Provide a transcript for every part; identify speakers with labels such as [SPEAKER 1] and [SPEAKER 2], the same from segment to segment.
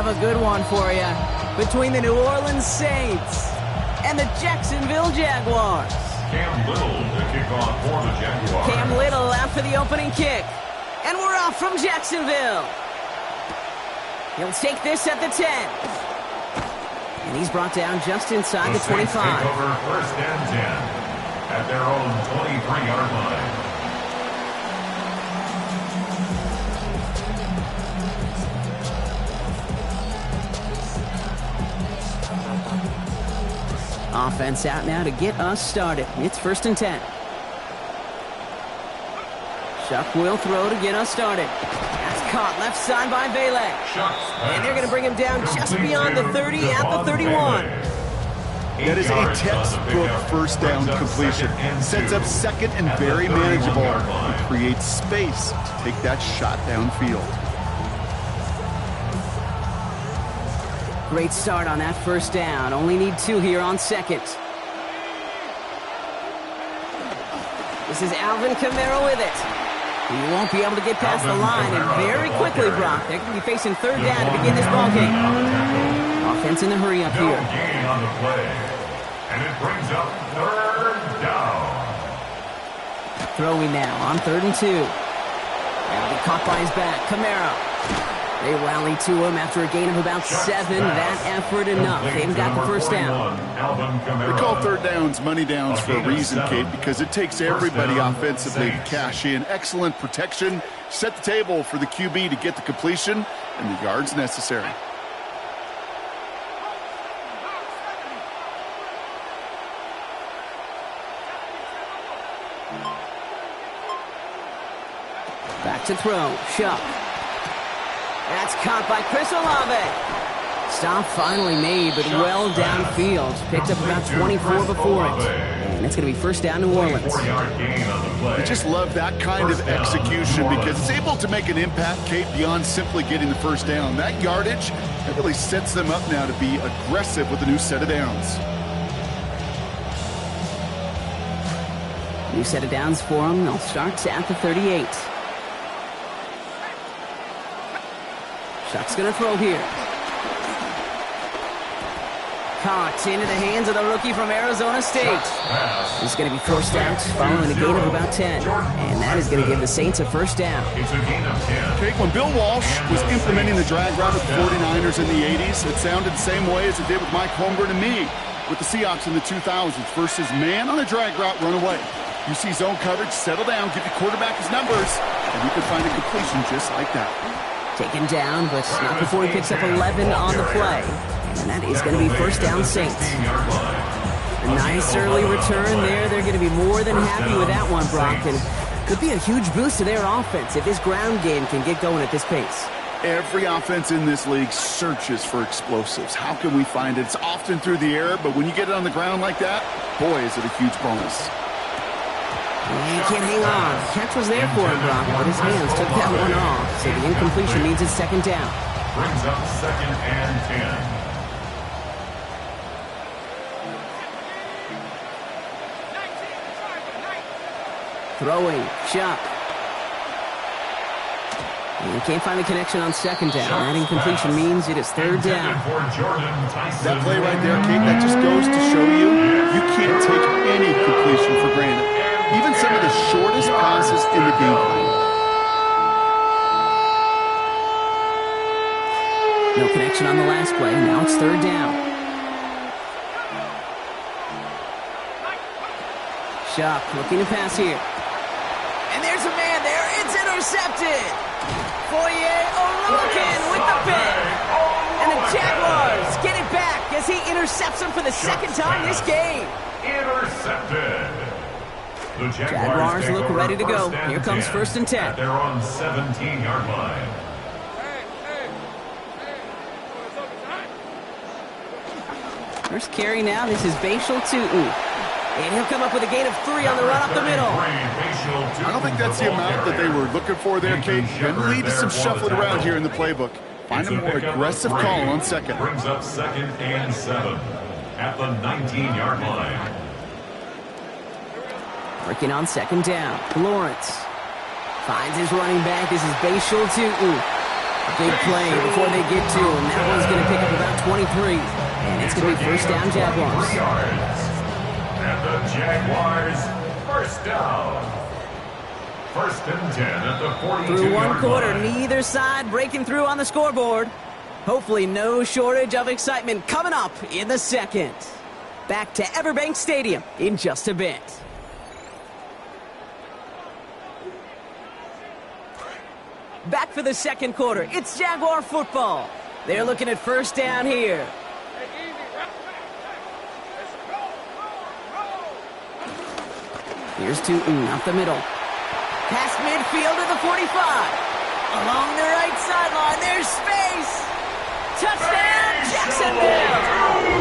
[SPEAKER 1] have a good one for you. Between the New Orleans Saints and the Jacksonville Jaguars.
[SPEAKER 2] Cam Little to kick off for the Jaguars.
[SPEAKER 1] Cam Little out for the opening kick. And we're off from Jacksonville. He'll take this at the 10. And he's brought down just inside the 25.
[SPEAKER 2] Take over first and 10 at their own 23-yard line.
[SPEAKER 1] Offense out now to get us started. It's first and 10. Shuck will throw to get us started. That's caught left side by Bailey. And they're going to bring him down just beyond the 30 at the 31.
[SPEAKER 3] That is a textbook first down completion. Sets up second and very manageable. It creates space to take that shot downfield.
[SPEAKER 1] Great start on that first down. Only need 2 here on second. This is Alvin Kamara with it. He won't be able to get past the line, and very quickly, Brock, they're going to be facing third down to begin this ballgame. Offense in the hurry up here.
[SPEAKER 2] Gain on the play, and it brings up third down.
[SPEAKER 1] Throwing now on 3rd and 2. That'll be caught by his back. Kamara. They rally to him after a gain of about 7. That effort enough. They've got the first down.
[SPEAKER 3] We call third downs money downs for a reason, Kate, because it takes everybody offensively to cash in. Excellent protection. Set the table for the QB to get the completion and the yards necessary.
[SPEAKER 1] Back to throw. Shuck. That's caught by Chris Olave. Stop finally made, but well downfield. Picked up about 24 before it. And it's going to be first down New Orleans.
[SPEAKER 3] I just love that kind of execution because it's able to make an impact, Kate, beyond simply getting the first down. That yardage, that really sets them up now to be aggressive with a new set of downs.
[SPEAKER 1] New set of downs for them. They'll start at the 38. Shuck's going to throw here. Caught into the hands of the rookie from Arizona State. He's going to be forced out following a gain of about 10. And that is going to give the Saints a first down.
[SPEAKER 3] Okay, when Bill Walsh was implementing the drag route with the 49ers in the 80s, it sounded the same way as it did with Mike Holmgren and me with the Seahawks in the 2000s versus man on a drag route, run away. You see zone coverage, settle down, give the quarterback his numbers, and you can find a completion just like that.
[SPEAKER 1] Taken down, but not before he picks up 11 on the play. And that is going to be first down Saints. A nice early return there. They're going to be more than happy with that one, Brock. And could be a huge boost to their offense if this ground game can get going at this pace.
[SPEAKER 3] Every offense in this league searches for explosives. How can we find it? It's often through the air, but when you get it on the ground like that, boy, is it a huge bonus.
[SPEAKER 1] He can't hang on. Catch was there for him, Brock, but his hands took that one off. So the incompletion means it's second down.
[SPEAKER 2] Brings up second and 10.
[SPEAKER 1] Throwing. Shuck. And he can't find the connection on second down. That incompletion means it is third down.
[SPEAKER 3] That play right there, Kate, that just goes to show you can't take any completion for granted. Even some of the shortest passes in the game plan.
[SPEAKER 1] No connection on the last play. Now it's third down. Shuck looking to pass here. And there's a man there. It's intercepted. Foye Oluokun with the pick. And the Jaguars get it back as he intercepts him for the second time this game.
[SPEAKER 2] Intercepted. The
[SPEAKER 1] Jaguars look ready to go. Here comes first and 10.
[SPEAKER 2] They're on 17-yard line.
[SPEAKER 1] First carry now. This is Bashal Tutin. And he'll come up with a gain of 3 on the run up the middle.
[SPEAKER 3] I don't think that's the amount that they were looking for there, Kate. Can lead to some shuffling around here in the playbook. Find a more aggressive call on second.
[SPEAKER 2] Brings up second and 7 at the 19-yard line.
[SPEAKER 1] Working on second down. Lawrence finds his running back. This is Bashal Tutin. Big play before they get to him. That one's going to pick up about 23. And it's going to be first down, Jaguars.
[SPEAKER 2] And the Jaguars, first down. First and 10 at the 42-yard line.
[SPEAKER 1] Through one quarter, neither side breaking through on the scoreboard. Hopefully no shortage of excitement coming up in the second. Back to Everbank Stadium in just a bit. Back for the second quarter. It's Jaguar football. They're looking at first down here. Here's Tootin up the middle. Past midfield to the 45. Along the right sideline, there's space. Touchdown, Jacksonville.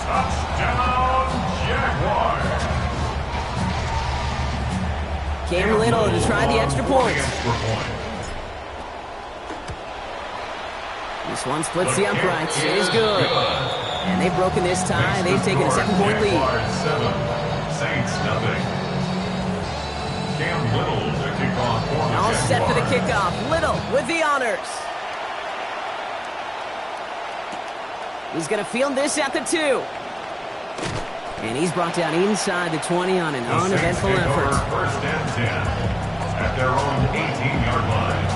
[SPEAKER 2] Touchdown, Jaguars.
[SPEAKER 1] Cam Little to try the extra point. This one splits the uprights. It is good. And they've broken this tie. They've taken a 7-point lead.
[SPEAKER 2] Saints nothing. Cam Little to kick off for the
[SPEAKER 1] All set for the
[SPEAKER 2] Jaguars.
[SPEAKER 1] kickoff. Little with the honors. He's going to field this at the 2. And he's brought down inside the 20 on an
[SPEAKER 2] The Saints
[SPEAKER 1] uneventful
[SPEAKER 2] take over
[SPEAKER 1] effort.
[SPEAKER 2] first and 10 at their own 18-yard line.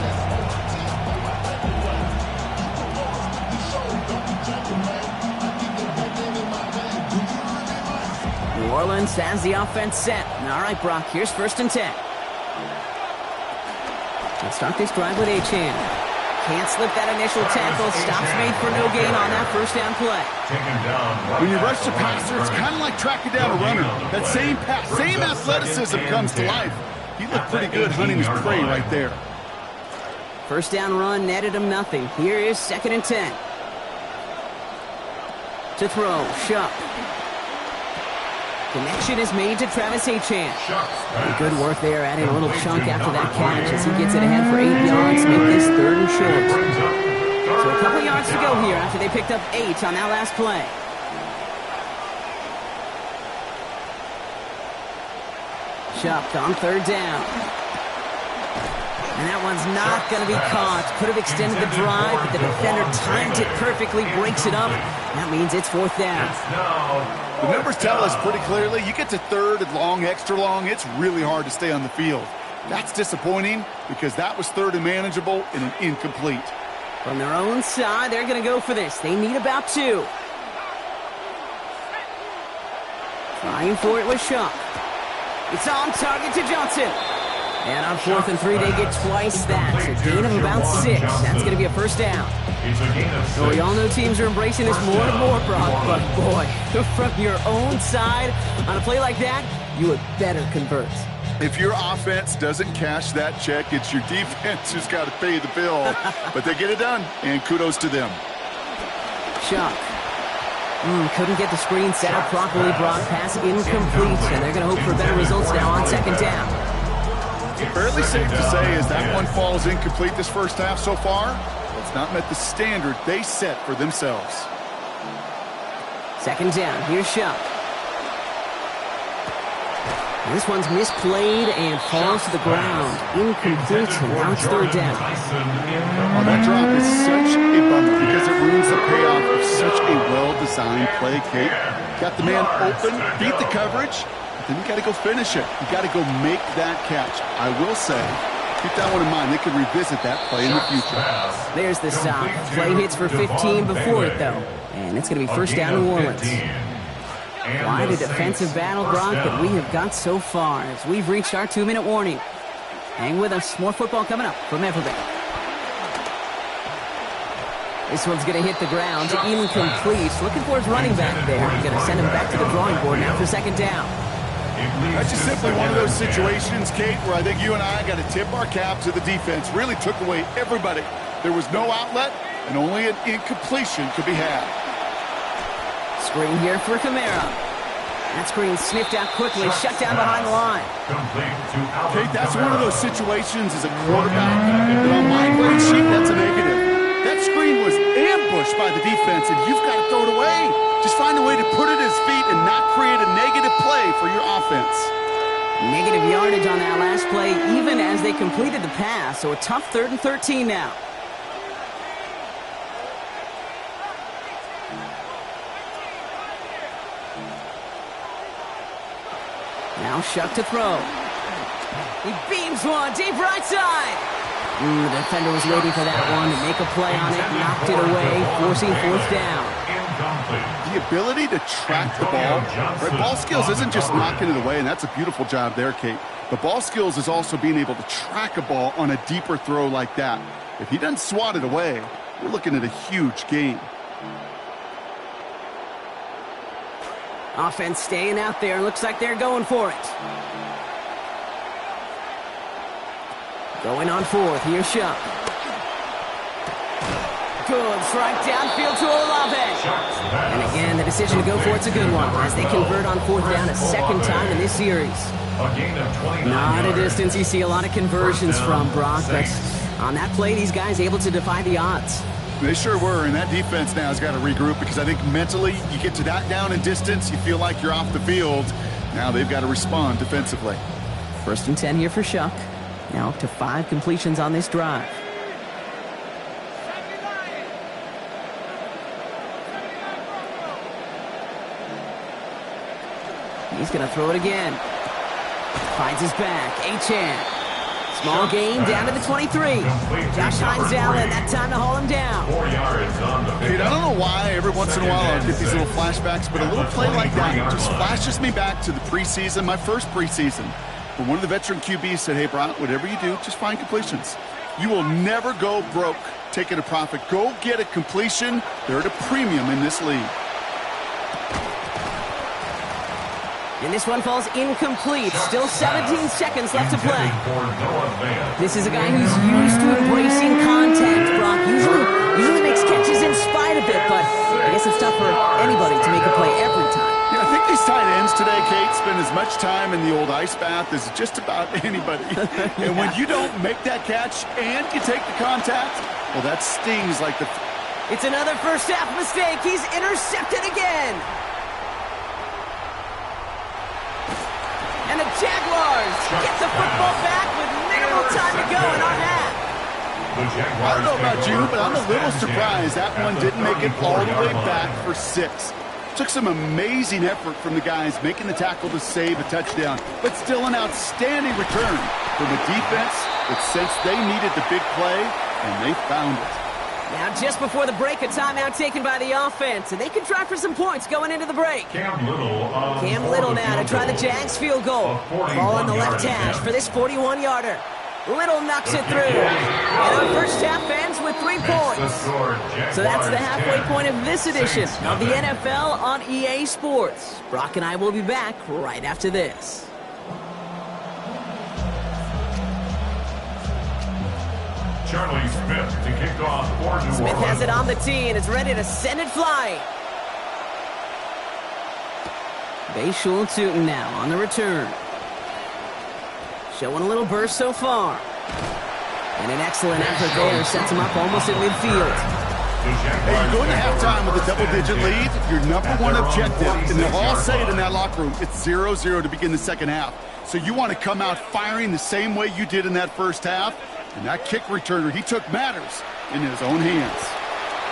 [SPEAKER 1] New Orleans has the offense set. All right, Brock, here's first and 10. Let's start this drive with Achane. Can't slip that initial tackle. Stops made for no gain on that first down play.
[SPEAKER 2] Taken down right
[SPEAKER 3] When you
[SPEAKER 2] at
[SPEAKER 3] rush the
[SPEAKER 2] the
[SPEAKER 3] passer, it's kind of like tracking down a runner. That same pass, same athleticism comes to life. He looked pretty good hunting his prey right there.
[SPEAKER 1] First down run netted him nothing. Here is second and 10. To throw, Shuck. Connection is made to Travis Achane. Good work there, adding a little chunk after that catch as he gets it ahead for 8 yards to make this third and short. So a couple yards to go here after they picked up 8 on that last play. Shuck on third down. And that one's not going to be caught. Could have extended the drive, but the defender timed it perfectly, breaks it up. That means it's fourth down.
[SPEAKER 3] The numbers tell us pretty clearly, you get to third and long, extra long, it's really hard to stay on the field. That's disappointing because that was third and manageable and an incomplete.
[SPEAKER 1] From their own side, they're going to go for this. They need about 2. Trying for it with Shuck. It's on target to Johnson. And on 4th and 3, they get twice that. A gain of about 6. That's going to be a first down. So we all know teams are embracing this more and more, Brock. But boy, from your own side, on a play like that, you would better convert.
[SPEAKER 3] If your offense doesn't cash that check, it's your defense who's got to pay the bill. But they get it done, and kudos to them.
[SPEAKER 1] Shuck. Couldn't get the screen set up properly, Brock. Pass incomplete, and they're going to hope for better results now on second down.
[SPEAKER 3] Fairly safe to say as that one falls incomplete this first half so far, it's not met the standard they set for themselves.
[SPEAKER 1] Second down, here's Shuck. This one's misplayed and falls to the ground. Incomplete, and now it's third down.
[SPEAKER 3] Oh, that drop is such a bummer because it ruins the payoff of such a well-designed play, Kate. Got the man open, beat the coverage, but then you got to go finish it. You got to go make that catch. I will say, keep that one in mind. They could revisit that play in the future.
[SPEAKER 1] There's the stop. Play hits for 15 before it, though. And it's going to be first down New Orleans. Quite a defensive battle, Brock, that we have got so far as we've reached our 2-minute warning. Hang with us. More football coming up from Everbank. This one's going to hit the ground. Incomplete. Looking for his running back there. Going to send him back to the drawing board now for second down.
[SPEAKER 3] That's just simply one of those situations, Kate, where I think you and I got to tip our cap to the defense. Really took away everybody. There was no outlet, and only an incompletion could be had.
[SPEAKER 1] Screen here for Kamara. That screen sniffed out quickly, shut down behind the line.
[SPEAKER 3] Kate, that's one of those situations as a quarterback that on my grade sheet, that's a negative. That screen was ambushed by the defense, and you've got to throw it away. Just find a way to put it at his feet and not create a negative play for your offense.
[SPEAKER 1] Negative yardage on that last play, even as they completed the pass. So a tough 3rd and 13 now. Now Shuck to throw. He beams one deep right side. The defender was waiting for that one to make a play on it, knocked it away, forcing 4th down.
[SPEAKER 3] The ability to track the ball. Right? Ball skills isn't just knocking it away, and that's a beautiful job there, Kate. The ball skills is also being able to track a ball on a deeper throw like that. If he doesn't swat it away, we're looking at a huge gain.
[SPEAKER 1] Offense staying out there. Looks like they're going for it. Going on 4th. Here's Shuck. Good strike downfield to Olave. And again, the decision to go for it's a good one as they convert on 4th down a second time in this series. Not a distance you see a lot of conversions from, Brock, but on that play, these guys able to defy the odds.
[SPEAKER 3] They sure were, and that defense now has got to regroup because I think mentally you get to that down in distance, you feel like you're off the field. Now they've got to respond defensively.
[SPEAKER 1] 1st and 10 here for Shuck. Now up to 5 completions on this drive. He's going to throw it again. Finds his back. Achane. Small gain down to the 23. Josh Hines down, and that time to haul him down.
[SPEAKER 2] 4 yards on the pickup.
[SPEAKER 3] Dude, I don't know why every once in a while I get these little flashbacks, but a little play like that just flashes me back to the preseason, my first preseason. But one of the veteran QBs said, hey, Brock, whatever you do, just find completions. You will never go broke taking a profit. Go get a completion. They're at a premium in this league.
[SPEAKER 1] And this one falls incomplete. Still 17 seconds left to play. This is a guy who's used to embracing contact, Brock. Usually makes catches in spite of it, but I guess it's tough for anybody to make a play every time.
[SPEAKER 3] Yeah, I think these tight ends today, Kate, spend as much time in the old ice bath as just about anybody. And when you don't make that catch and you take the contact, well, that stings like the...
[SPEAKER 1] It's another first half mistake. He's intercepted again. And the Jaguars get the football back with minimal time to go in our half.
[SPEAKER 3] I don't know about you, but I'm a little surprised that one didn't make it all the way back for 6. Took some amazing effort from the guys making the tackle to save a touchdown, but still an outstanding return from a defense that sensed they needed the big play, and they found it.
[SPEAKER 1] Now, just before the break, a timeout taken by the offense, and they can try for some points going into the break.
[SPEAKER 2] Cam Little
[SPEAKER 1] now to try the Jags field goal. Ball on the left hash for this 41-yarder. Little knocks it through. And our first half ends with 3 points. So that's the halfway point of this edition of the NFL on EA Sports. Brock and I will be back right after this.
[SPEAKER 2] Charlie Smith to kick off for New Orleans.
[SPEAKER 1] Smith has it on the tee and is ready to send it flying. Bayshul Tootin now on the return. Showing a little burst so far. And an excellent effort there sets him up almost at midfield.
[SPEAKER 3] Hey, you go into halftime with a double-digit lead, your number one objective, and they'll all say it in that locker room, it's 0-0 to begin the second half. So you want to come out firing the same way you did in that first half. And that kick returner, he took matters in his own hands.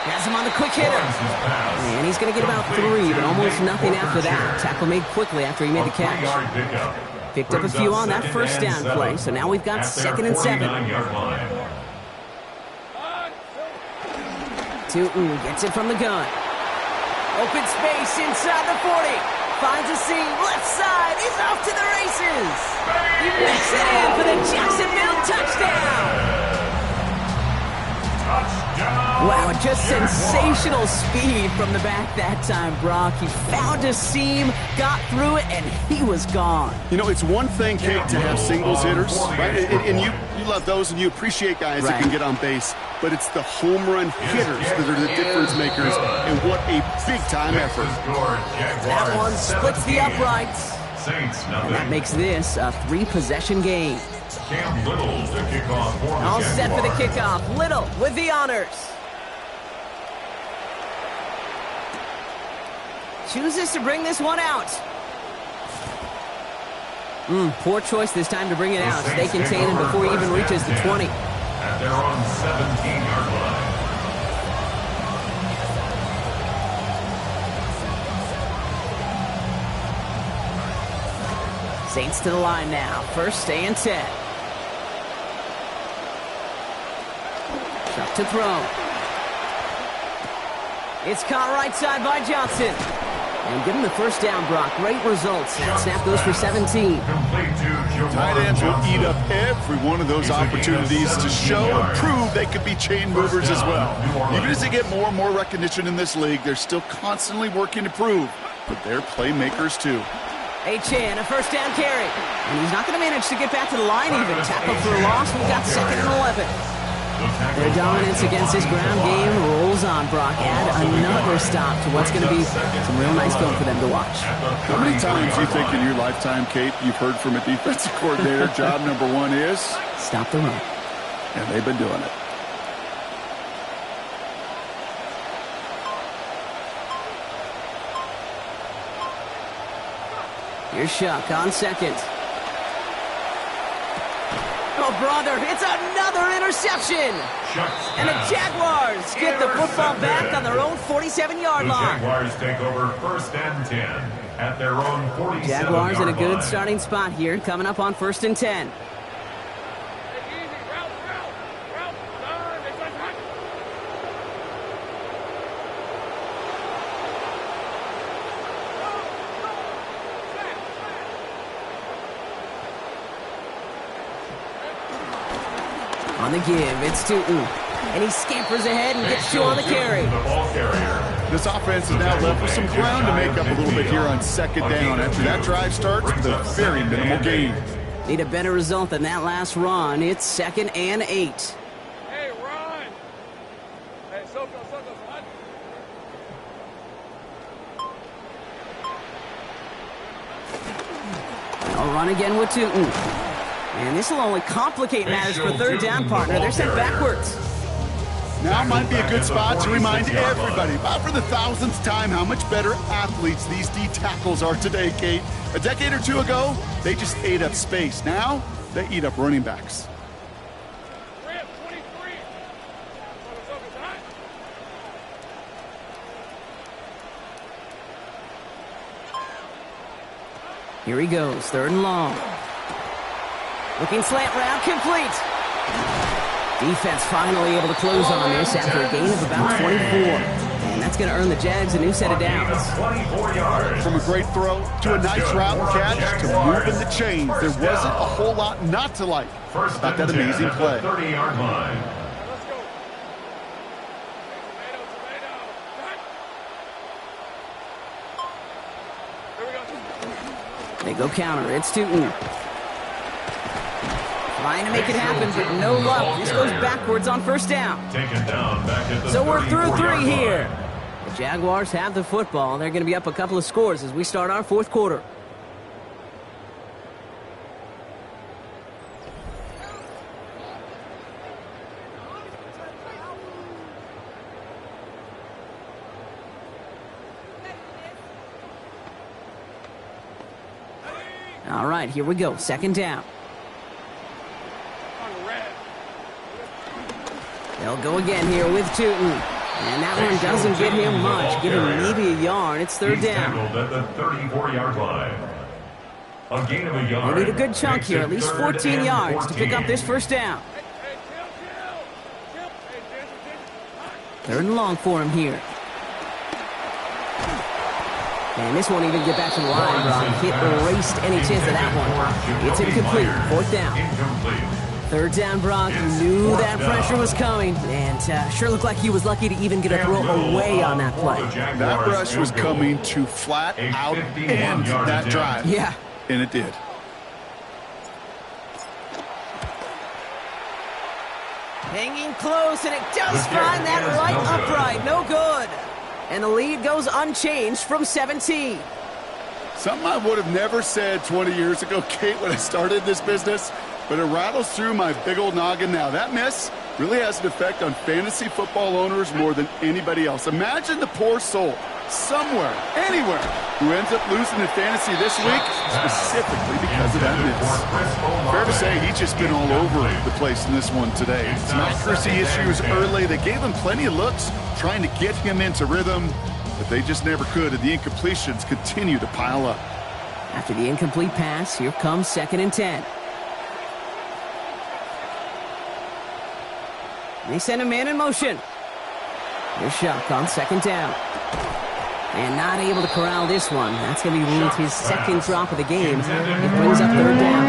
[SPEAKER 1] Has him on the quick hitter. And he's going to get about 3, but almost nothing after that. Tackle made quickly after he made the catch. Picked up a few on that first down play, so now we've got 2nd and 7. Tootin gets it from the gun. Open space inside the 40. Finds a seam, left side, he's off to the races. He makes it in for the Jacksonville touchdown. Wow, just sensational speed from the back that time, Brock. He found a seam, got through it, and he was gone.
[SPEAKER 3] You know, it's one thing, Kate, to have singles hitters, right? And you love those, and you appreciate guys that can get on base. But it's the home run hitters that are the difference makers, and what a big-time effort.
[SPEAKER 1] That one splits the uprights. And that makes this a 3-possession game.
[SPEAKER 2] Cam Little to kick off for the
[SPEAKER 1] All set for the
[SPEAKER 2] Jaguars.
[SPEAKER 1] kickoff. Little with the honors. Chooses to bring this one out. Poor choice this time to bring it out. Stay contained him before he even reaches the 20.
[SPEAKER 2] At their own 17-yard line.
[SPEAKER 1] Saints to the line now. First and 10. Chuck to throw. It's caught right side by Johnson. And give him the first down, Brock. Great results. That snap goes for 17.
[SPEAKER 3] Tight ends will eat up every one of those opportunities to show and prove they could be chain movers as well. Even as they get more and more recognition in this league, they're still constantly working to prove, but they're playmakers too.
[SPEAKER 1] A first down carry. And he's not going to manage to get back to the line even. Tackle for a loss. We've got 2nd and 11. Their dominance against this ground game rolls on, Brock. Add another stop to what's going to be some real nice film for them to watch.
[SPEAKER 3] How many times do you think in your lifetime, Kate, you've heard from a defensive coordinator, job number one is?
[SPEAKER 1] Stop the run.
[SPEAKER 3] And they've been doing it.
[SPEAKER 1] Here's Shuck on second. Oh, brother, it's another interception. And the Jaguars get the football back on their own 47-yard line.
[SPEAKER 2] The Jaguars take over 1st and 10 at their own 47-yard line.
[SPEAKER 1] Jaguars in a good starting spot here, coming up on 1st and 10. On the give, it's Tootin. And he scampers ahead and gets 2 on the carry.
[SPEAKER 3] This offense is now left with some ground to make up a little bit here on 2nd down after that drive starts with a very minimal gain.
[SPEAKER 1] Need a better result than that last run. It's 2nd and 8.
[SPEAKER 4] Hey, Ron. Hey, Soko, what?
[SPEAKER 1] I'll run again with Tootin. And this will only complicate matters for 3rd down, partner. They're sent backwards.
[SPEAKER 3] Now might be a good spot to remind everybody, about for the 1000th time, how much better athletes these D tackles are today, Kate. A decade or two ago, they just ate up space. Now, they eat up running backs.
[SPEAKER 1] Here he goes, 3rd and long. Looking slant route, complete. Defense finally able to close on this after a gain of about 24. And that's going to earn the Jags a new set of downs.
[SPEAKER 3] From a great throw to a nice route and catch to moving the chains, there wasn't a whole lot not to like about that amazing play.
[SPEAKER 2] 30-yard line.
[SPEAKER 1] They go counter. It's Tootin. Trying to make it happen, but no luck. This goes backwards on 1st down. So we're through 3 here. The Jaguars have the football. They're going to be up a couple of scores as we start our 4th quarter. All right, here we go. 2nd down. They'll go again here with Tootin. And that one doesn't get him much. Give him maybe a yard. It's 3rd down.
[SPEAKER 2] At the 34-yard line. A gain of a yard.
[SPEAKER 1] They need a good chunk here, at least 14 yards to pick up this 1st down. 3rd and long for him here. And this won't even get back to the line, Brock. Hit erased any chance of that one. It's incomplete. 4th down.
[SPEAKER 2] Incomplete.
[SPEAKER 1] 3rd down, Brock. He knew that pressure was coming, and sure looked like he was lucky to even get a throw away on that play.
[SPEAKER 3] That rush was coming to flat out end that drive.
[SPEAKER 1] Yeah.
[SPEAKER 3] And it did.
[SPEAKER 1] Hanging close, and it does find that right upright. No good. And the lead goes unchanged from 17.
[SPEAKER 3] Something I would have never said 20 years ago, Kate, when I started this business. but it rattles through my big old noggin now. That miss really has an effect on fantasy football owners more than anybody else. Imagine the poor soul somewhere, anywhere, who ends up losing in fantasy this week specifically because of that miss. Fair to say he's just been all over the place in this one today. Some accuracy issues early. They gave him plenty of looks trying to get him into rhythm, but they just never could, and the incompletions continue to pile up.
[SPEAKER 1] After the incomplete pass, here comes 2nd and 10. They send a man in motion. Here's Shock on 2nd down. And not able to corral this one. That's going to be his 2nd drop of the game. It brings up 3rd down.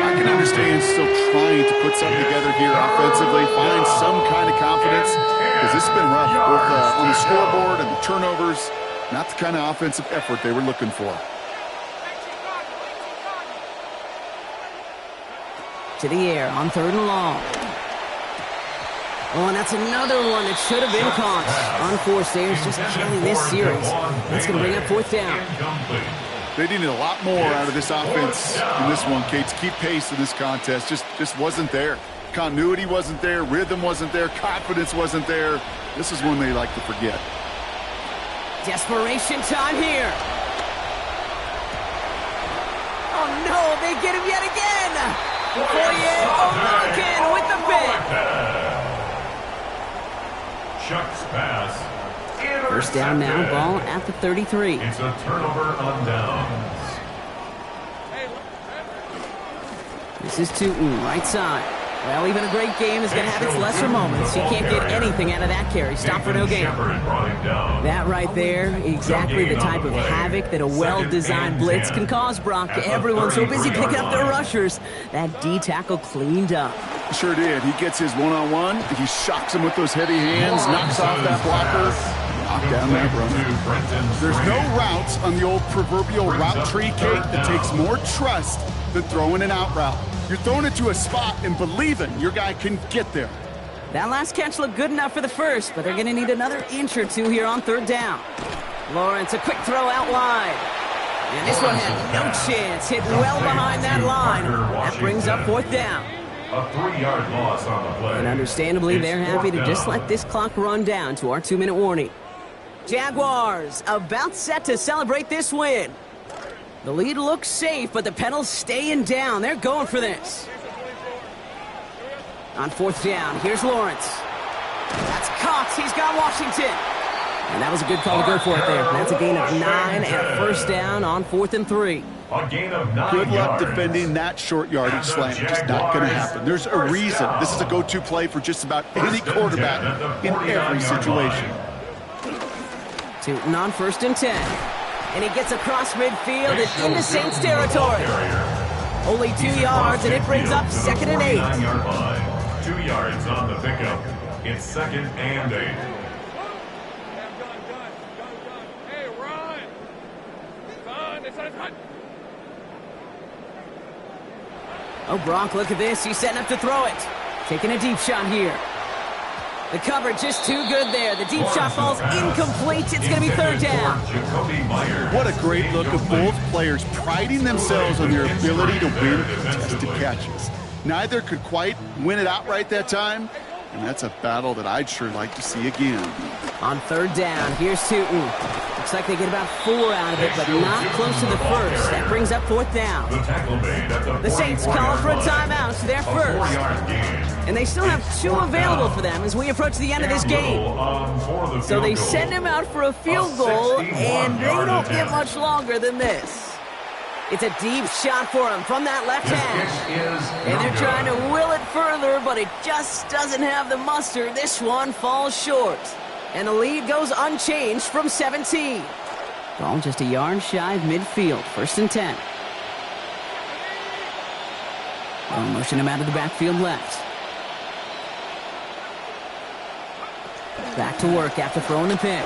[SPEAKER 3] I can understand still trying to put something together here offensively, find some kind of confidence, because this has been rough, both on the scoreboard and the turnovers. Not the kind of offensive effort they were looking for.
[SPEAKER 1] To the air on 3rd and long. Oh, and that's another one that should have been caught. Unforced errors just killing this series. That's going to bring up 4th down.
[SPEAKER 3] They needed a lot more out of this offense in this one, Kate, to keep pace in this contest. Just wasn't there. Continuity wasn't there. Rhythm wasn't there. Confidence wasn't there. This is one they like to forget.
[SPEAKER 1] Desperation time here. Oh, no, they get him yet again. O'Rourke with the pick.
[SPEAKER 2] Chuck's pass.
[SPEAKER 1] 1st down now, ball at the 33.
[SPEAKER 2] It's a turnover on downs.
[SPEAKER 1] This is Tootin, right side. Well, even a great game is going to have its lesser moments. You can't get anything out of that carry. Stop for no gain. That right there, exactly the type of havoc that a well-designed blitz can cause, Brock. Everyone's so busy picking up their rushers. That D-tackle cleaned up.
[SPEAKER 3] Sure did. He gets his one-on-one. He shocks him with those heavy hands, knocks off that blocker, knock down that runner. There's no routes on the old proverbial route tree, Kate, that takes more trust than throwing an out route. You're throwing it to a spot and believing your guy can get there.
[SPEAKER 1] That last catch looked good enough for the first, but they're going to need another inch or two here on 3rd down. Lawrence, a quick throw out wide. And this one had no chance. Hit well behind that line. That brings up 4th down.
[SPEAKER 2] A 3-yard loss on the play.
[SPEAKER 1] And understandably, they're happy to just let this clock run down to our 2-minute warning. Jaguars about set to celebrate this win. The lead looks safe, but the pedal's staying down. They're going for this. On 4th down, here's Lawrence. That's caught. He's got Washington. And that was a good call to go for it there. That's a gain of 9 and a 1st down on 4th and 3.
[SPEAKER 2] A gain of 9
[SPEAKER 3] Good luck
[SPEAKER 2] yards.
[SPEAKER 3] defending that short yardage slam. Just not going to happen. There's a reason. This is a go-to play for just about any quarterback in every situation.
[SPEAKER 1] Tootin on 1st and 10. And he gets across midfield and into Saints territory. Only 2 yards, and it brings up 2nd and 8.
[SPEAKER 2] 9-yard line. 2 yards on the pickup. It's 2nd and 8.
[SPEAKER 4] Hey, run! Run!
[SPEAKER 1] Oh, Brock, look at this. He's setting up to throw it. Taking a deep shot here. The coverage just too good there. The deep shot falls incomplete. It's going to be 3rd down.
[SPEAKER 3] What a great look of both players priding themselves on their ability to win contested catches. Neither could quite win it outright that time, and that's a battle that I'd sure like to see again.
[SPEAKER 1] On 3rd down, here's Tootin. Looks like they get about 4 out of it, but not close to the first. That brings up 4th down. The Saints call for a timeout, their first. And they still have 2 available for them as we approach the end of this game. So they send him out for a field goal, and they don't get much longer than this. It's a deep shot for him from that left hand. And they're trying to will it further, but it just doesn't have the muster. This one falls short. And the lead goes unchanged from 17. Ball just a yard shy of midfield. 1st and 10. They'll motion him out of the backfield left. Back to work after throwing the pick.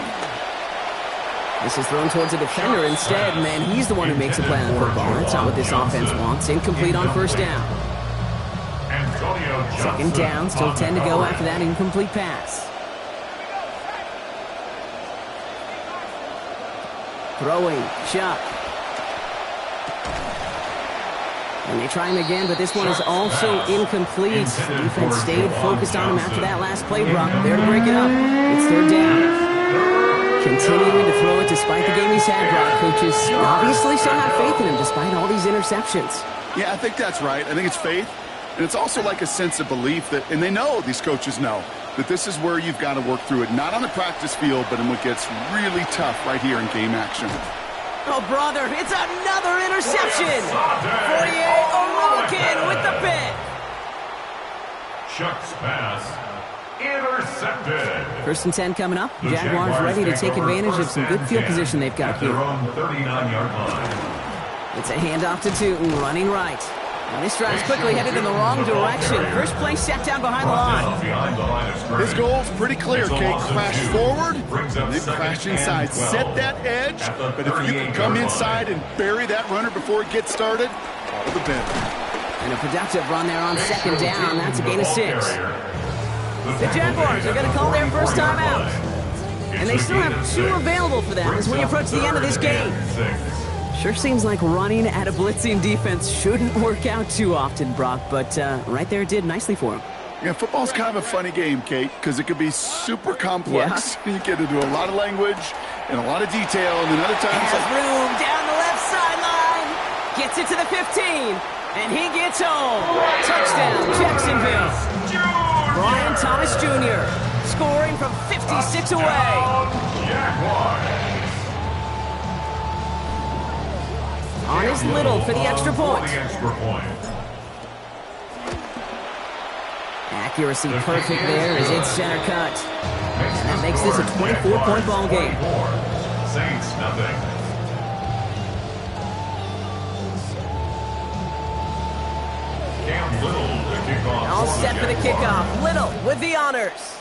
[SPEAKER 1] This is thrown towards a defender instead. Man, he's the one who makes a play on the football. That's not what this offense wants. Incomplete on 1st down. 2nd down, still 10 to go after that incomplete pass. Throwing, Chuck. And they try him again, but this one is also incomplete. Defense stayed focused on him after that last play, Brock. There to break it up. It's third down. Continuing to throw it despite the game he's had, Brock. Coaches obviously still have faith in him despite all these interceptions.
[SPEAKER 3] Yeah, I think that's right. I think it's faith. And it's also like a sense of belief that, and they know, these coaches know, that this is where you've got to work through it. Not on the practice field, but in what gets really tough right here in game action.
[SPEAKER 1] Oh, brother, it's another interception. Fourier Orokin with the pick.
[SPEAKER 2] Chuck's pass intercepted.
[SPEAKER 1] First and 10 coming up. Jaguars ready to take advantage of some good field position they've got here.
[SPEAKER 2] 39-yard line.
[SPEAKER 1] It's a handoff to Tootin, running right. And this drive's quickly headed in the wrong direction. First play set down behind the line.
[SPEAKER 3] His goal's pretty clear, Kate. Crash forward, then crash inside. Set that edge, but if you can come inside and bury that runner before it gets started, all the better.
[SPEAKER 1] And a productive run there on second down. That's a gain of 6. The Jaguars are going to call their first time out. And they still have 2 available for them as we approach the end of this game. Sure seems like running at a blitzing defense shouldn't work out too often, Brock, but right there it did nicely for him.
[SPEAKER 3] Yeah, football's kind of a funny game, Kate, because it can be super complex. Yeah. You get into a lot of language and a lot of detail, and then other times...
[SPEAKER 1] Has room down the left sideline. Gets it to the 15, and he gets home. Touchdown, Jacksonville. Brian Thomas Jr. scoring from 56 away.
[SPEAKER 2] Jaguars.
[SPEAKER 1] On his Little for the extra point. Accuracy perfect there as it's center cut. And that makes this a 24-point ball game.
[SPEAKER 2] Saints nothing. Cam Little to kick off.
[SPEAKER 1] All set for the kickoff. Little with the honors.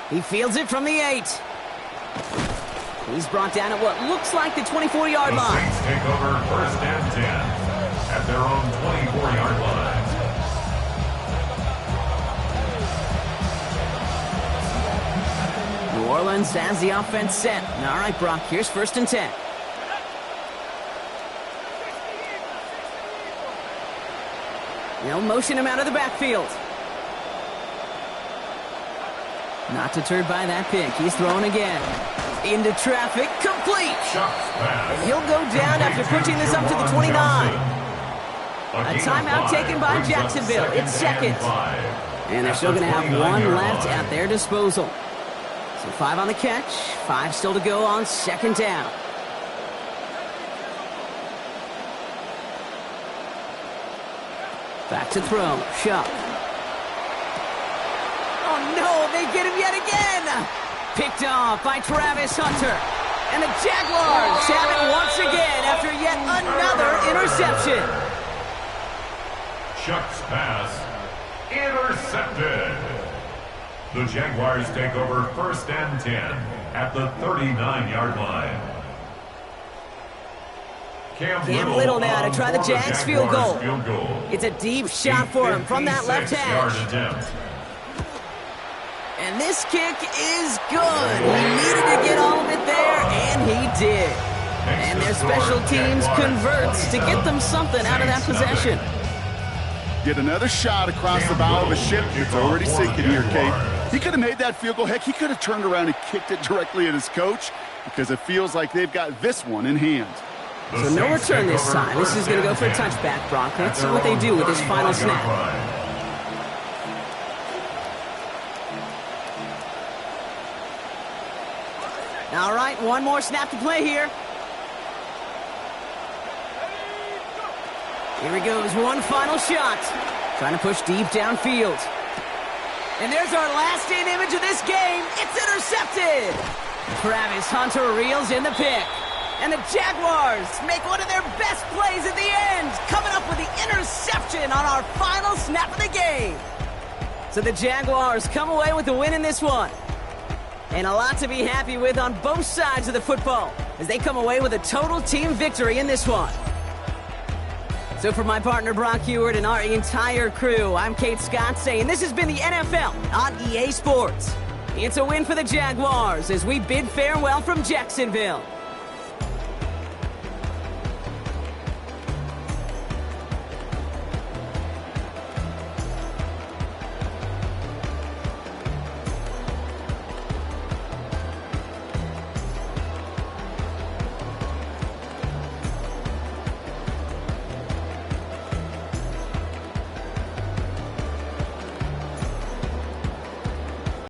[SPEAKER 1] He fields it from the 8. He's brought down at what looks like the 24-yard line.
[SPEAKER 2] The Saints take over first and 10 at their own 24-yard line.
[SPEAKER 1] New Orleans has the offense set. All right, Brock, here's first and 10. They'll motion him out of the backfield. Not deterred by that pick. He's throwing again. Into traffic, complete. And he'll go down after pushing this up to the 29. A timeout taken by Jacksonville. It's second. And they're still going to have 1 left at their disposal. So 5 on the catch, 5 still to go on second down. Back to throw. Shuck. Oh no, they get him yet again. Picked off by Travis Hunter. And the Jaguars have it once again after yet another interception.
[SPEAKER 2] Chuck's pass intercepted. The Jaguars take over first and 10 at the 39-yard line.
[SPEAKER 1] Cam Little now to try the Jags field goal. It's a deep shot for him from that left hash. And this kick is good. He needed to get all of it there, and he did. And their special teams converts to get them something out of that possession.
[SPEAKER 3] Get another shot across the bow of a ship that's already sinking here, Kate. He could have made that field goal. Heck, he could have turned around and kicked it directly at his coach because it feels like they've got this one in hand.
[SPEAKER 1] So no return this time. This is going to go for a touchback, Brock. Let's see what they do with this final snap. All right, one more snap to play here. Here he goes, one final shot. Trying to push deep downfield. And there's our last-in image of this game. It's intercepted. Travis Hunter reels in the pick. And the Jaguars make one of their best plays at the end, coming up with the interception on our final snap of the game. So the Jaguars come away with the win in this one. And a lot to be happy with on both sides of the football as they come away with a total team victory in this one. So for my partner Brock Heward and our entire crew, I'm Kate Scott saying this has been the NFL on EA Sports. It's a win for the Jaguars as we bid farewell from Jacksonville.